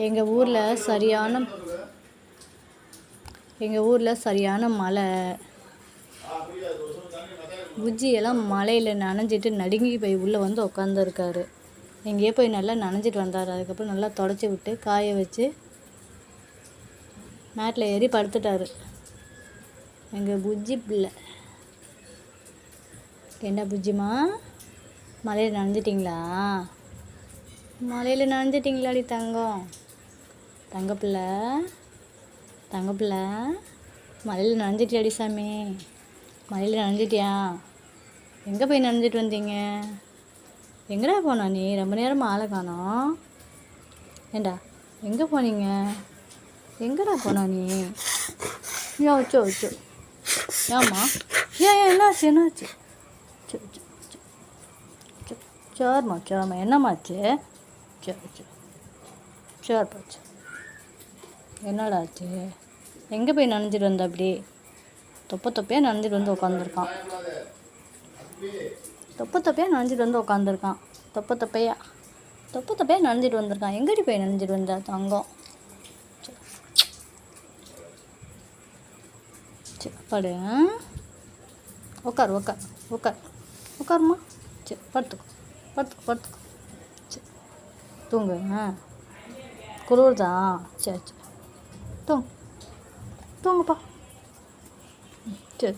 எங்கள் ஊரில் சரியான மழை. புஜ்ஜியெல்லாம் மழையில் நனைஞ்சிட்டு நடுங்கி போய் உள்ளே வந்து உட்காந்துருக்காரு. எங்கேயோ போய் நல்லா நனைஞ்சிட்டு வந்தார். அதுக்கப்புறம் நல்லா தொடச்சி விட்டு காய வச்சு மேட்டில் ஏறி படுத்துட்டார். எங்கள் புஜ்ஜி பிள்ளை. என்ன புஜ்ஜிமா, மழையில் நனைஞ்சிட்டிங்களா? மழையில் நனைஞ்சிட்டிங்களாடி தங்கம்? தங்கப்பிள்ளை மழையில் நனைஞ்சிட்டியாடி சாமி? மழையில் நனைஞ்சிட்டியா? எங்கே போய் நனைஞ்சிட்டு வந்தீங்க? எங்கடா போனா நீ? ரொம்ப நேரமாக ஆளை காணோம். ஏண்டா எங்கே போனீங்க? எங்கடா போனா நீ? வச்சோ ஏம்மா? என்னாச்சு? சரிம்மா என்னம்மாச்சு? சரி போச்சு. என்னடா ஆச்சு? எங்கே போய் நனைஞ்சிட்டு வந்த? அப்படி தொப்பையாக நனைஞ்சிட்டு வந்து உட்காந்துருக்கான். தொப்பையாக நனைஞ்சிட்டு வந்திருக்கான். எங்கடி போய் நனைஞ்சிட்டு வந்த தங்கம்? படு. உட்காருமா. சரி படுத்துக்கோ. சரி தூங்கு. குளிர்தா? சரி தூங்குப்பா. சரி